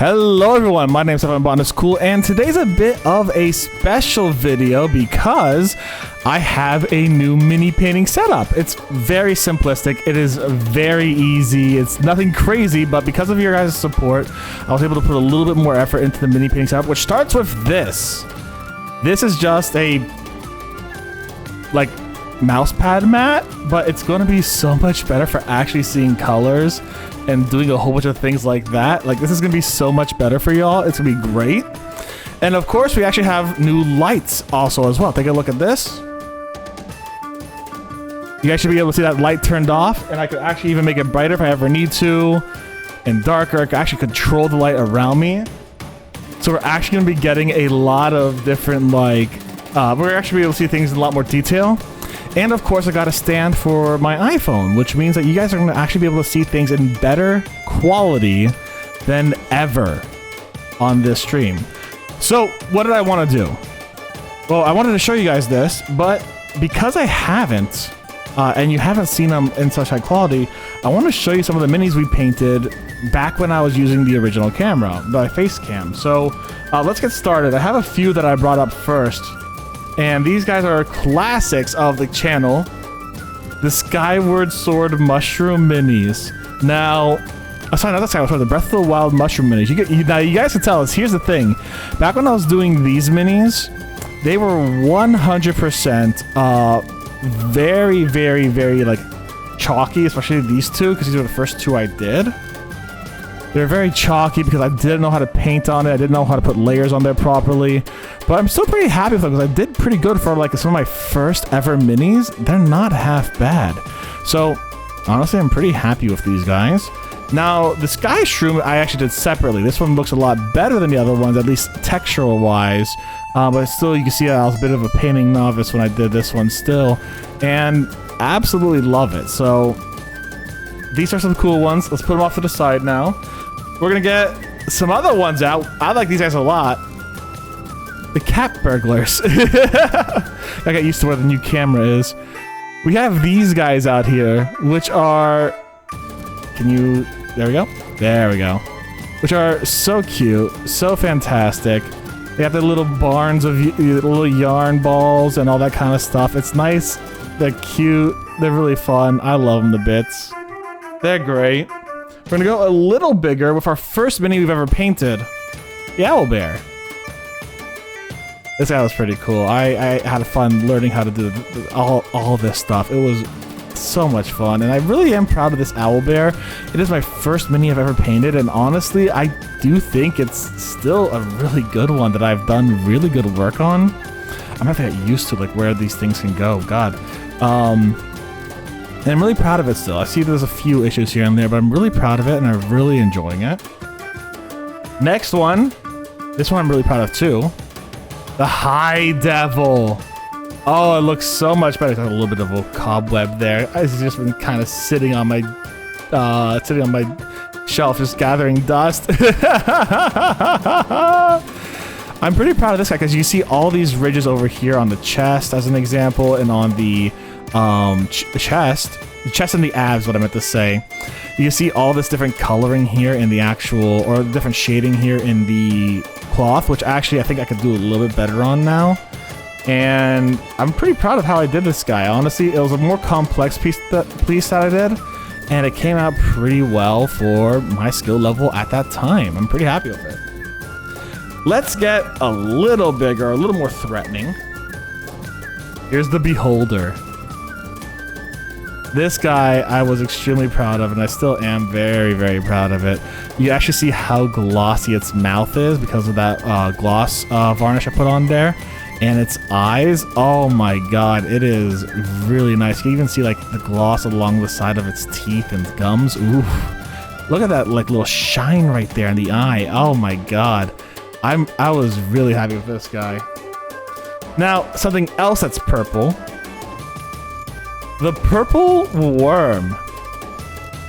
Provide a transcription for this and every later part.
Hello everyone, my name is Botanist Cool, and today's a bit of a special video because I have a new mini painting setup. It's very simplistic, it is very easy, it's nothing crazy, but because of your guys' support, I was able to put a little bit more effort into the mini painting setup, which starts with this. This is just a, like, mouse pad mat, but it's going to be so much better for actually seeing colors and doing a whole bunch of things like that. Like, this is gonna be so much better for y'all. It's gonna be great. And of course, we actually have new lights also as well. Take a look at this. You guys should be able to see that light turned off, and I could actually even make it brighter if I ever need to, and darker. I can actually control the light around me. So we're actually gonna be getting a lot of different, like, we're actually be able to see things in a lot more detail. And of course, I got a stand for my iPhone, which means that you guys are going to actually be able to see things in better quality than ever on this stream. So what did I want to do? Well, I wanted to show you guys this, but because I haven't, and you haven't seen them in such high quality, I want to show you some of the minis we painted back when I was using the original camera, the face cam. So let's get started. I have a few that I brought up first. And these guys are classics of the channel. The Skyward Sword Mushroom Minis. Now, sorry, not the Skyward Sword, the Breath of the Wild Mushroom Minis. Now, you guys can tell us, here's the thing. Back when I was doing these minis, they were 100% very, very, very, like, chalky, especially these two, because these were the first two I did. They were very chalky because I didn't know how to paint on it. I didn't know how to put layers on there properly. But I'm still pretty happy with them because I did pretty good for like some of my first ever minis. They're not half bad. So honestly, I'm pretty happy with these guys. Now, the Sky Shroom I actually did separately. This one looks a lot better than the other ones, at least textural wise. But still, you can see I was a bit of a painting novice when I did this one still. And absolutely love it. So these are some cool ones. Let's put them off to the side now. We're gonna get some other ones out. I like these guys a lot. The cat burglars. I got used to where the new camera is. We have these guys out here, which are... Can you... There we go. There we go. Which are so cute, so fantastic. They have their little barns of little yarn balls and all that kind of stuff. It's nice. They're cute. They're really fun. I love them to bits. They're great. We're gonna go a little bigger with our first mini we've ever painted. The owl bear. This guy was pretty cool. I had fun learning how to do all this stuff. It was so much fun, and I really am proud of this owl bear. It is my first mini I've ever painted, and honestly, I do think it's still a really good one that I've done really good work on. I'm gonna have to get used to like where these things can go. God. And I'm really proud of it still. I see there's a few issues here and there, but I'm really proud of it and I'm really enjoying it. Next one. This one I'm really proud of too. The High Devil. Oh, it looks so much better. There's a little bit of a cobweb there. It's just been kind of sitting on my shelf, just gathering dust. I'm pretty proud of this guy because you see all these ridges over here on the chest as an example, and on the chest and the abs, what I meant to say. You see all this different coloring here in the actual, or different shading here in the cloth, which actually I think I could do a little bit better on now. And I'm pretty proud of how I did this guy. Honestly, it was a more complex piece that I did, and it came out pretty well for my skill level at that time. I'm pretty happy with it. Let's get a little bigger, a little more threatening. Here's the Beholder. This guy I was extremely proud of, and I still am very, very proud of it. You actually see how glossy its mouth is because of that gloss varnish I put on there. And its eyes, oh my god, it is really nice. You can even see like the gloss along the side of its teeth and gums. Ooh, look at that like little shine right there in the eye. Oh my god. I was really happy with this guy. Now, something else that's purple. The purple worm.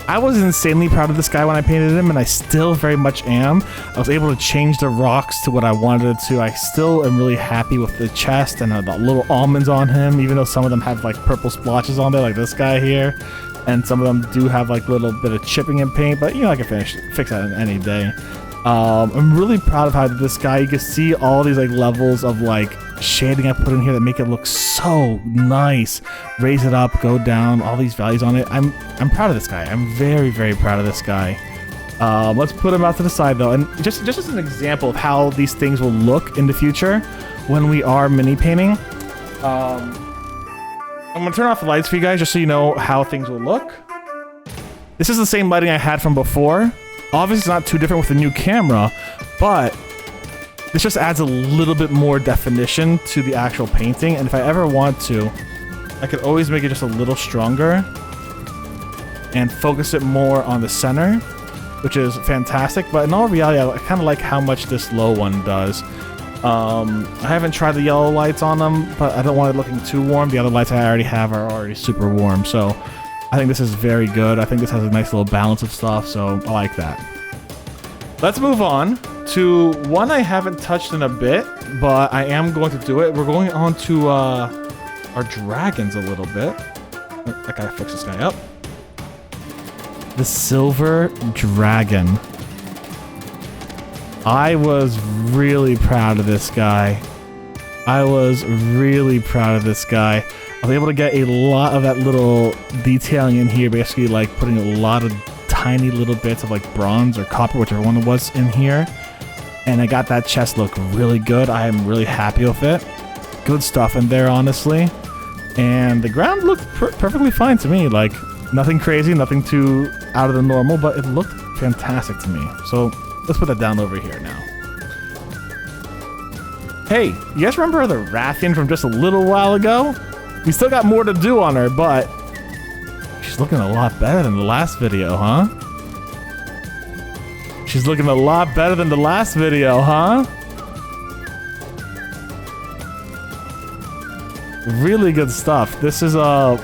I was insanely proud of this guy when I painted him, and I still very much am. I was able to change the rocks to what I wanted to. I still am really happy with the chest and the little almonds on him, even though some of them have like purple splotches on there, like this guy here. And some of them do have like a little bit of chipping in paint, but you know, I can fix that any day. I'm really proud of how this guy, you can see all these like levels of like shading I put in here that make it look so nice. Raise it up, go down, all these values on it. I'm proud of this guy. I'm very, very proud of this guy. Let's put him out to the side though, and just as an example of how these things will look in the future when we are mini painting. I'm gonna turn off the lights for you guys just so you know how things will look. This is the same lighting I had from before. Obviously it's not too different with the new camera, but this just adds a little bit more definition to the actual painting, and if I ever want to, I could always make it just a little stronger and focus it more on the center, which is fantastic. But in all reality, I kind of like how much this low one does. I haven't tried the yellow lights on them, but I don't want it looking too warm. The other lights I already have are already super warm, so I think this is very good. I think this has a nice little balance of stuff, so I like that. Let's move on to one I haven't touched in a bit, but I am going to do it. We're going on to our dragons a little bit. I gotta fix this guy up. The silver dragon. I was really proud of this guy. I was able to get a lot of that little detailing in here, basically like putting a lot of tiny little bits of like bronze or copper, whichever one it was in here. And I got that chest look really good. I am really happy with it. Good stuff in there, honestly. And the ground looked perfectly fine to me. Like, nothing crazy, nothing too out of the normal, but it looked fantastic to me. So let's put that down over here now. Hey, you guys remember the Rathian from just a little while ago? We still got more to do on her, but she's looking a lot better than the last video, huh? She's looking a lot better than the last video, huh? Really good stuff. This is our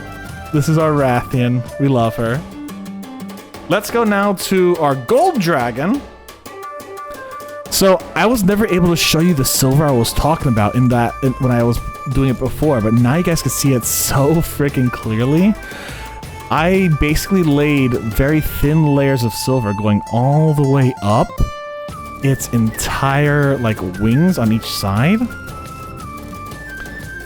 Rathian. We love her. Let's go now to our gold dragon. So I was never able to show you the silver I was talking about when I was doing it before, but now you guys can see it so freaking clearly. I basically laid very thin layers of silver going all the way up its entire like wings on each side. And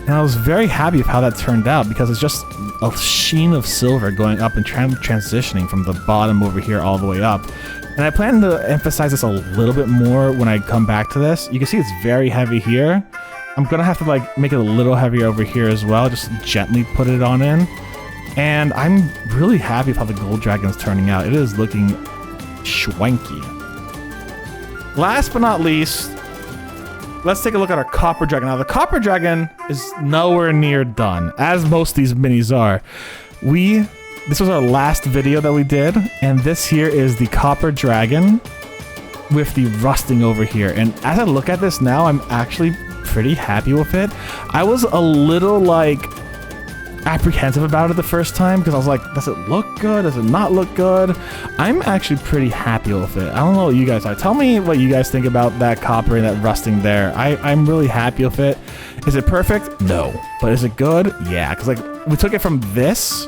I was very happy with how that turned out because it's just a sheen of silver going up and transitioning from the bottom over here all the way up. And I plan to emphasize this a little bit more when I come back to this. You can see it's very heavy here. I'm gonna have to like make it a little heavier over here as well, just gently put it on in. And I'm really happy with how the gold dragon is turning out. It is looking schwanky. Last but not least, let's take a look at our copper dragon. Now the copper dragon is nowhere near done, as most of these minis are. This was our last video that we did, and this here is the copper dragon with the rusting over here. And as I look at this now, I'm actually pretty happy with it. I was a little like apprehensive about it the first time because I was like, does it look good? Does it not look good? I'm actually pretty happy with it. I don't know what you guys are. Tell me what you guys think about that copper and that rusting there. I'm really happy with it. Is it perfect? No. But is it good? Yeah, because like we took it from this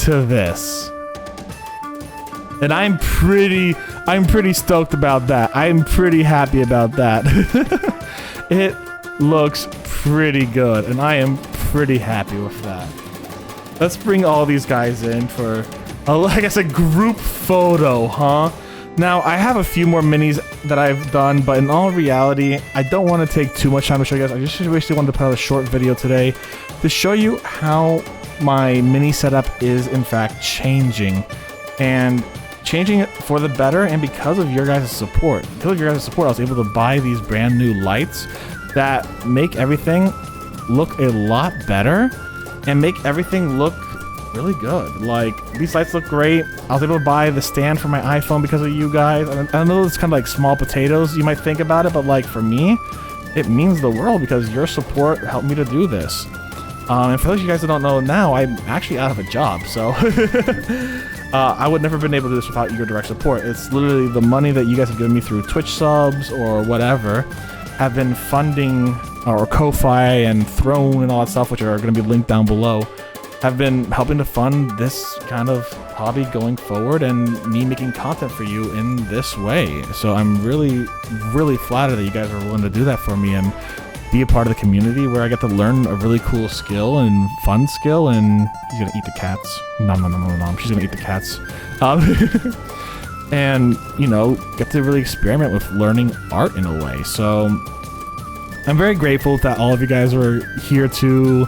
to this. And I'm pretty stoked about that. I'm pretty happy about that. It looks pretty good, and I am pretty happy with that. Let's bring all these guys in for, like I said, group photo, huh? Now, I have a few more minis that I've done, but in all reality, I don't want to take too much time to show you guys. I just basically wanted to put out a short video today to show you how my mini setup is, in fact, changing. And changing it for the better, and because of your guys' support. Because of your guys' support, I was able to buy these brand new lights that make everything look a lot better and make everything look really good. Like, these lights look great. I was able to buy the stand for my iPhone because of you guys. I know it's kind of like small potatoes, you might think about it, but like for me, it means the world because your support helped me to do this. And for those of you guys that don't know now, I'm actually out of a job, so I would never been able to do this without your direct support. It's literally the money that you guys have given me through Twitch subs or whatever have been funding, or Ko-Fi and Throne and all that stuff, which are going to be linked down below, have been helping to fund this kind of hobby going forward and me making content for you in this way. So I'm really, really flattered that you guys are willing to do that for me and be a part of the community where I get to learn a really cool skill and fun skill. And he's gonna eat the cats. Nom nom nom nom nom. She's gonna eat the cats. And, you know, get to really experiment with learning art in a way. So I'm very grateful that all of you guys were here to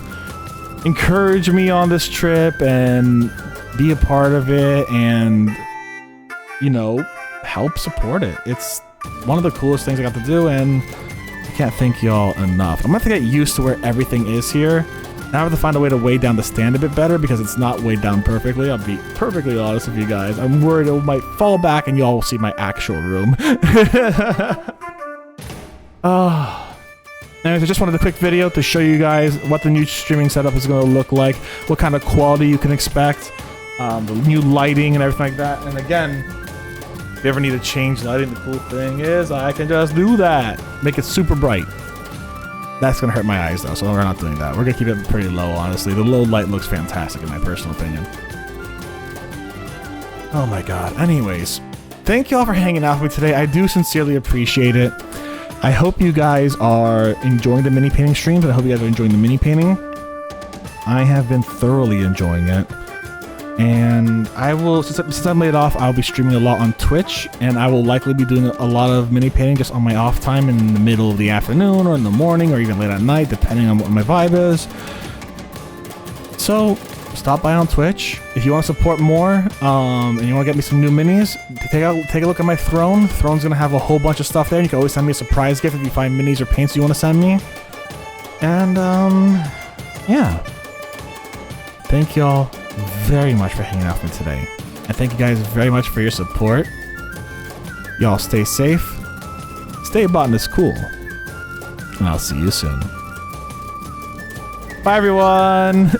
encourage me on this trip and be a part of it and, you know, help support it. It's one of the coolest things I got to do, and I can't thank y'all enough. I'm gonna have to get used to where everything is here. Now I have to find a way to weigh down the stand a bit better because it's not weighed down perfectly. I'll be perfectly honest with you guys. I'm worried it might fall back and y'all will see my actual room. Anyways, I just wanted a quick video to show you guys what the new streaming setup is going to look like, what kind of quality you can expect, the new lighting and everything like that. And again, if you ever need to change lighting, the cool thing is I can just do that. Make it super bright. That's going to hurt my eyes though, so we're not doing that. We're going to keep it pretty low, honestly. The low light looks fantastic in my personal opinion. Oh my god. Anyways, thank y'all for hanging out with me today. I do sincerely appreciate it. I hope you guys are enjoying the mini painting streams, and I hope you guys are enjoying the mini painting. I have been thoroughly enjoying it. And I will, since I'm laid off, I'll be streaming a lot on Twitch, and I will likely be doing a lot of mini painting just on my off time in the middle of the afternoon or in the morning or even late at night, depending on what my vibe is. So stop by on Twitch if you want to support more, and you want to get me some new minis. Take a look at my throne. Throne's gonna have a whole bunch of stuff there. And you can always send me a surprise gift if you find minis or paints you want to send me. And yeah, thank y'all very much for hanging out with me today. And thank you guys very much for your support. Y'all stay safe, stay Botanist Cool, and I'll see you soon. Bye everyone!